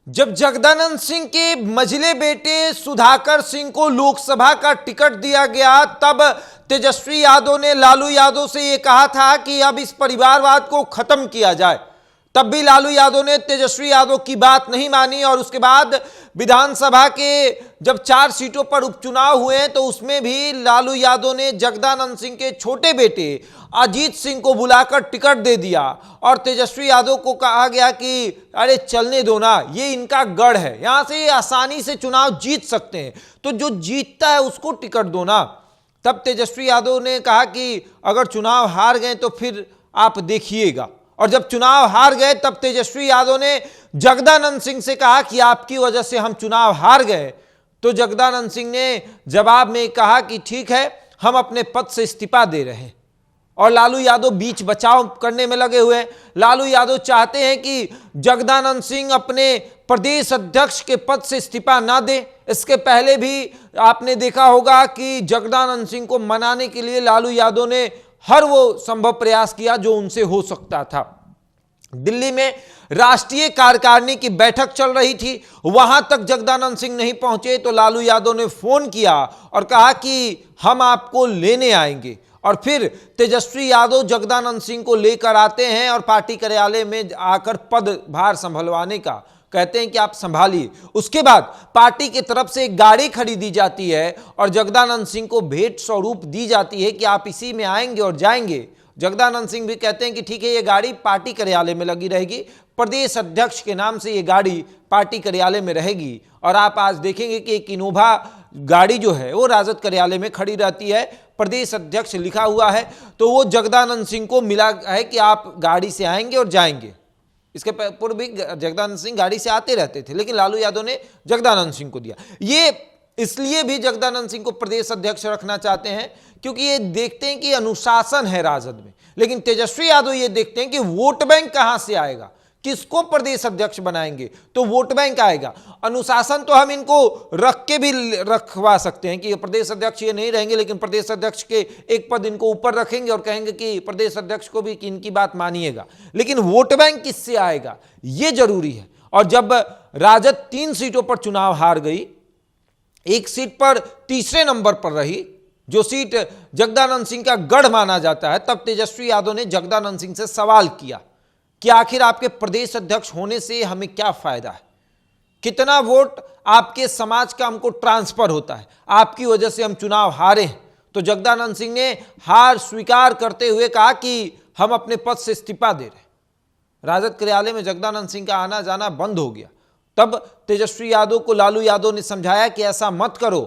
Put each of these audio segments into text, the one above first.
जब जगदानंद सिंह के मझले बेटे सुधाकर सिंह को लोकसभा का टिकट दिया गया, तब तेजस्वी यादव ने लालू यादव से यह कहा था कि अब इस परिवारवाद को खत्म किया जाए। तब भी लालू यादव ने तेजस्वी यादव की बात नहीं मानी और उसके बाद विधानसभा के जब 4 सीटों पर उपचुनाव हुए तो उसमें भी लालू यादव ने जगदानंद सिंह के छोटे बेटे अजीत सिंह को बुलाकर टिकट दे दिया और तेजस्वी यादव को कहा गया कि अरे चलने दो ना, ये इनका गढ़ है, यहां से ये आसानी से चुनाव जीत सकते हैं, तो जो जीतता है उसको टिकट दो ना। तब तेजस्वी यादव ने कहा कि अगर चुनाव हार गए तो फिर आप देखिएगा। और जब चुनाव हार गए तब तेजस्वी यादव ने जगदानंद सिंह से कहा कि आपकी वजह से हम चुनाव हार गए। तो जगदानंद सिंह ने जवाब में कहा कि ठीक है, हम अपने पद से इस्तीफा दे रहे हैं। और लालू यादव बीच बचाव करने में लगे हुए हैं। लालू यादव चाहते हैं कि जगदानंद सिंह अपने प्रदेश अध्यक्ष के पद से इस्तीफा ना दे। इसके पहले भी आपने देखा होगा कि जगदानंद सिंह को मनाने के लिए लालू यादव ने हर वो संभव प्रयास किया जो उनसे हो सकता था। दिल्ली में राष्ट्रीय कार्यकारिणी की बैठक चल रही थी, वहां तक जगदानंद सिंह नहीं पहुंचे तो लालू यादव ने फोन किया और कहा कि हम आपको लेने आएंगे। और फिर तेजस्वी यादव जगदानंद सिंह को लेकर आते हैं और पार्टी कार्यालय में आकर पदभार संभलवाने का कहते हैं कि आप संभालिए। उसके बाद पार्टी की तरफ से एक गाड़ी खरीदी जाती है और जगदानंद सिंह को भेंट स्वरूप दी जाती है कि आप इसी में आएंगे और जाएंगे। जगदानंद सिंह भी कहते हैं कि ठीक है, ये गाड़ी पार्टी कार्यालय में लगी रहेगी, प्रदेश अध्यक्ष के नाम से ये गाड़ी पार्टी कार्यालय में रहेगी। और आप आज देखेंगे कि एक इनोवा गाड़ी जो है वो राजद कार्यालय में खड़ी रहती है, प्रदेश अध्यक्ष लिखा हुआ है, तो वो जगदानंद सिंह को मिला है कि आप गाड़ी से आएंगे और जाएंगे। इसके पूर्व भी जगदानंद सिंह गाड़ी से आते रहते थे, लेकिन लालू यादव ने जगदानंद सिंह को दिया। ये इसलिए भी जगदानंद सिंह को प्रदेश अध्यक्ष रखना चाहते हैं क्योंकि ये देखते हैं कि अनुशासन है राजद में। लेकिन तेजस्वी यादव ये देखते हैं कि वोट बैंक कहां से आएगा, किसको प्रदेश अध्यक्ष बनाएंगे तो वोट बैंक आएगा। अनुशासन तो हम इनको रख के भी रखवा सकते हैं कि प्रदेश अध्यक्ष ये नहीं रहेंगे, लेकिन प्रदेश अध्यक्ष के एक पद इनको ऊपर रखेंगे और कहेंगे कि प्रदेश अध्यक्ष को भी कि इनकी बात मानिएगा। लेकिन वोट बैंक किससे आएगा ये जरूरी है। और जब राजद 3 सीटों पर चुनाव हार गई, एक सीट पर तीसरे नंबर पर रही, जो सीट जगदानंद सिंह का गढ़ माना जाता है, तब तेजस्वी यादव ने जगदानंद सिंह से सवाल किया कि आखिर आपके प्रदेश अध्यक्ष होने से हमें क्या फायदा है, कितना वोट आपके समाज का हमको ट्रांसफर होता है, आपकी वजह से हम चुनाव हारे हैं। तो जगदानंद सिंह ने हार स्वीकार करते हुए कहा कि हम अपने पद से इस्तीफा दे रहे हैं। राजद कार्यालय में जगदानंद सिंह का आना जाना बंद हो गया। तब तेजस्वी यादव को लालू यादव ने समझाया कि ऐसा मत करो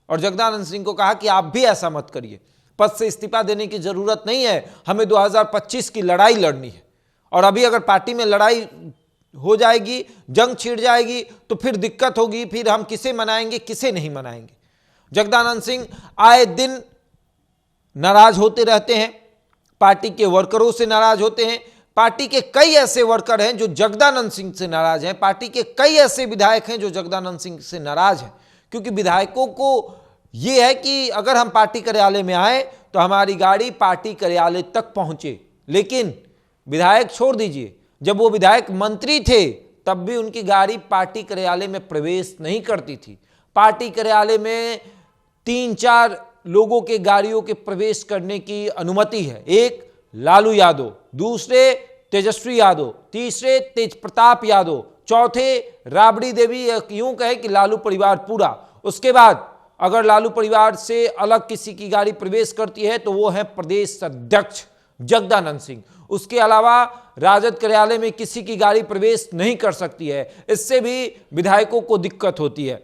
और जगदानंद सिंह को कहा कि आप भी ऐसा मत करिए, पद से इस्तीफा देने की जरूरत नहीं है, हमें 2025 की लड़ाई लड़नी है। और अभी अगर पार्टी में लड़ाई हो जाएगी, जंग छिड़ जाएगी तो फिर दिक्कत होगी, फिर हम किसे मनाएंगे किसे नहीं मनाएंगे। जगदानंद सिंह आए दिन नाराज होते रहते हैं, पार्टी के वर्करों से नाराज होते हैं। पार्टी के कई ऐसे वर्कर हैं जो जगदानंद सिंह से नाराज हैं, पार्टी के कई ऐसे विधायक हैं जो जगदानंद सिंह से नाराज हैं, क्योंकि विधायकों को यह है कि अगर हम पार्टी कार्यालय में आए तो हमारी गाड़ी पार्टी कार्यालय तक पहुंचे। लेकिन विधायक छोड़ दीजिए, जब वो विधायक मंत्री थे तब भी उनकी गाड़ी पार्टी कार्यालय में प्रवेश नहीं करती थी। पार्टी कार्यालय में 3-4 लोगों के गाड़ियों के प्रवेश करने की अनुमति है। एक लालू यादव, दूसरे तेजस्वी यादव, तीसरे तेज प्रताप यादव, चौथे राबड़ी देवी, यूं कहे कि लालू परिवार पूरा। उसके बाद अगर लालू परिवार से अलग किसी की गाड़ी प्रवेश करती है तो वो है प्रदेश अध्यक्ष जगदानंद सिंह। उसके अलावा राजद कार्यालय में किसी की गाड़ी प्रवेश नहीं कर सकती है। इससे भी विधायकों को दिक्कत होती है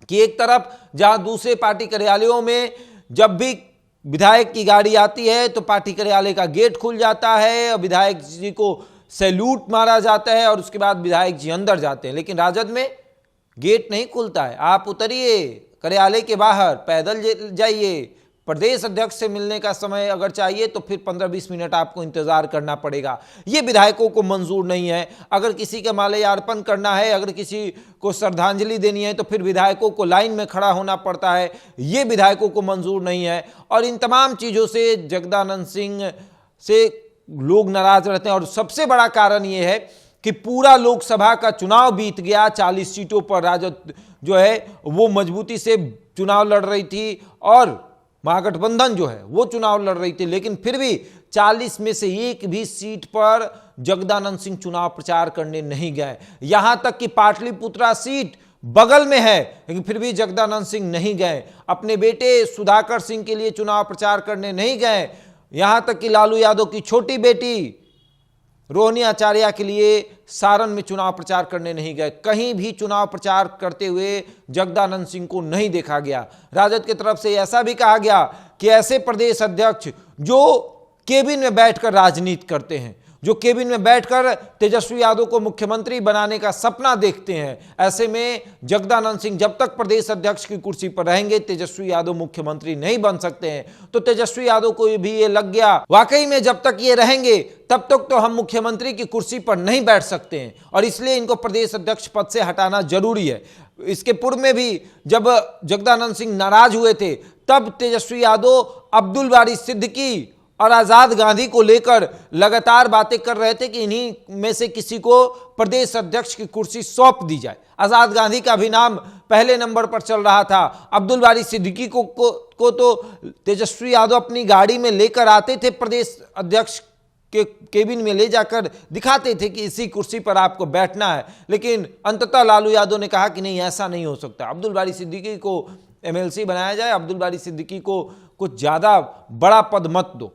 कि एक तरफ जहां दूसरे पार्टी कार्यालयों में जब भी विधायक की गाड़ी आती है तो पार्टी कार्यालय का गेट खुल जाता है और विधायक जी को सैल्यूट मारा जाता है और उसके बाद विधायक जी अंदर जाते हैं। लेकिन राजद में गेट नहीं खुलता है, आप उतरिए कार्यालय के बाहर, पैदल जाइए। प्रदेश अध्यक्ष से मिलने का समय अगर चाहिए तो फिर 15-20 मिनट आपको इंतजार करना पड़ेगा। ये विधायकों को मंजूर नहीं है। अगर किसी का माल्यार्पण करना है, अगर किसी को श्रद्धांजलि देनी है तो फिर विधायकों को लाइन में खड़ा होना पड़ता है, ये विधायकों को मंजूर नहीं है। और इन तमाम चीज़ों से जगदानंद सिंह से लोग नाराज रहते हैं। और सबसे बड़ा कारण ये है कि पूरा लोकसभा का चुनाव बीत गया, 40 सीटों पर राजद जो है वो मजबूती से चुनाव लड़ रही थी और महागठबंधन जो है वो चुनाव लड़ रही थी, लेकिन फिर भी 40 में से एक भी सीट पर जगदानंद सिंह चुनाव प्रचार करने नहीं गए। यहां तक कि पाटलिपुत्रा सीट बगल में है, लेकिन फिर भी जगदानंद सिंह नहीं गए। अपने बेटे सुधाकर सिंह के लिए चुनाव प्रचार करने नहीं गए। यहां तक कि लालू यादव की छोटी बेटी रोहिणी आचार्य के लिए सारण में चुनाव प्रचार करने नहीं गए। कहीं भी चुनाव प्रचार करते हुए जगदानंद सिंह को नहीं देखा गया। राजद की तरफ से ऐसा भी कहा गया कि ऐसे प्रदेश अध्यक्ष जो केबिन में बैठकर राजनीति करते हैं, जो केबिन में बैठकर तेजस्वी यादव को मुख्यमंत्री बनाने का सपना देखते हैं, ऐसे में जगदानंद सिंह जब तक प्रदेश अध्यक्ष की कुर्सी पर रहेंगे तेजस्वी यादव मुख्यमंत्री नहीं बन सकते हैं। तो तेजस्वी यादव को भी ये लग गया, वाकई में जब तक ये रहेंगे तब तक तो हम मुख्यमंत्री की कुर्सी पर नहीं बैठ सकते हैं, और इसलिए इनको प्रदेश अध्यक्ष पद से हटाना जरूरी है। इसके पूर्व में भी जब जगदानंद सिंह नाराज हुए थे तब तेजस्वी यादव अब्दुल बारी सिद्दीकी और आजाद गांधी को लेकर लगातार बातें कर रहे थे कि इन्हीं में से किसी को प्रदेश अध्यक्ष की कुर्सी सौंप दी जाए। आजाद गांधी का भी नाम पहले नंबर पर चल रहा था। अब्दुल बारी सिद्दीकी को तो तेजस्वी यादव अपनी गाड़ी में लेकर आते थे, प्रदेश अध्यक्ष के केबिन में ले जाकर दिखाते थे कि इसी कुर्सी पर आपको बैठना है, लेकिन अंततः लालू यादव ने कहा कि नहीं, ऐसा नहीं हो सकता। अब्दुल बारी सिद्दीकी को एमएलसी बनाया जाए, अब्दुल बारी सिद्दीकी को कुछ ज्यादा बड़ा पद मत दो,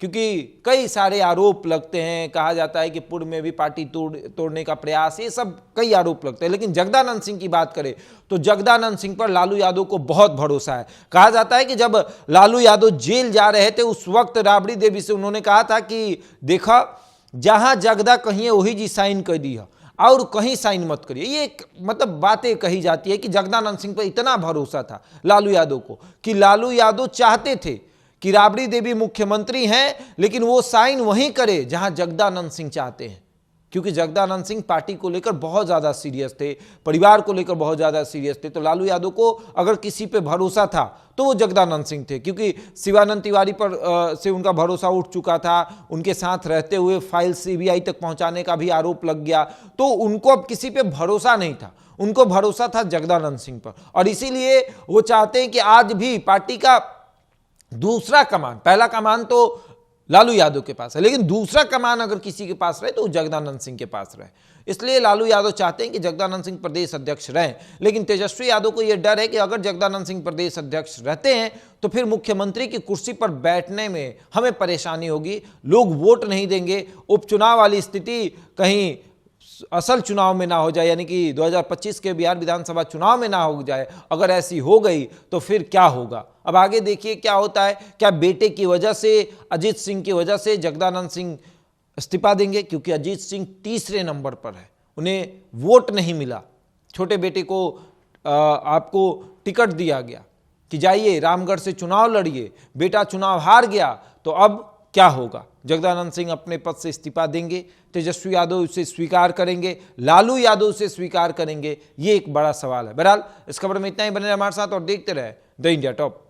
क्योंकि कई सारे आरोप लगते हैं। कहा जाता है कि पूर्व में भी पार्टी तोड़ने का प्रयास, ये सब कई आरोप लगते हैं। लेकिन जगदानंद सिंह की बात करें तो जगदानंद सिंह पर लालू यादव को बहुत भरोसा है। कहा जाता है कि जब लालू यादव जेल जा रहे थे उस वक्त राबड़ी देवी से उन्होंने कहा था कि देखा, जहां जगदा कहीं है वही जी साइन कर दी है और कहीं साइन मत करिए। ये मतलब बातें कही जाती है कि जगदानंद सिंह पर इतना भरोसा था लालू यादव को कि लालू यादव चाहते थे कि राबड़ी देवी मुख्यमंत्री हैं, लेकिन वो साइन वहीं करे जहां जगदानंद सिंह चाहते हैं, क्योंकि जगदानंद सिंह पार्टी को लेकर बहुत ज़्यादा सीरियस थे, परिवार को लेकर बहुत ज़्यादा सीरियस थे। तो लालू यादव को अगर किसी पे भरोसा था तो वो जगदानंद सिंह थे, क्योंकि शिवानंद तिवारी पर से उनका भरोसा उठ चुका था। उनके साथ रहते हुए फाइल सीबीआई तक पहुंचाने का भी आरोप लग गया, तो उनको अब किसी पे भरोसा नहीं था, उनको भरोसा था जगदानंद सिंह पर। और इसीलिए वो चाहते हैं कि आज भी पार्टी का दूसरा कमान, पहला कमान तो लालू यादव के पास है, लेकिन दूसरा कमान अगर किसी के पास रहे तो जगदानंद सिंह के पास रहे। इसलिए लालू यादव चाहते हैं कि जगदानंद सिंह प्रदेश अध्यक्ष रहें, लेकिन तेजस्वी यादव को यह डर है कि अगर जगदानंद सिंह प्रदेश अध्यक्ष रहते हैं तो फिर मुख्यमंत्री की कुर्सी पर बैठने में हमें परेशानी होगी, लोग वोट नहीं देंगे, उपचुनाव वाली स्थिति कहीं असल चुनाव में ना हो जाए, यानी कि 2025 के बिहार विधानसभा चुनाव में ना हो जाए। अगर ऐसी हो गई तो फिर क्या होगा, अब आगे देखिए क्या होता है। क्या बेटे की वजह से, अजीत सिंह की वजह से जगदानंद सिंह इस्तीफा देंगे? क्योंकि अजीत सिंह तीसरे नंबर पर है, उन्हें वोट नहीं मिला। छोटे बेटे को आपको टिकट दिया गया कि जाइए रामगढ़ से चुनाव लड़िए, बेटा चुनाव हार गया, तो अब क्या होगा? जगदानंद सिंह अपने पद से इस्तीफा देंगे, तेजस्वी यादव उसे स्वीकार करेंगे, लालू यादव उसे स्वीकार करेंगे? ये एक बड़ा सवाल है। बहरहाल इस खबर में इतना ही, बने रहे हमारे साथ और देखते रहे द इंडिया टॉप।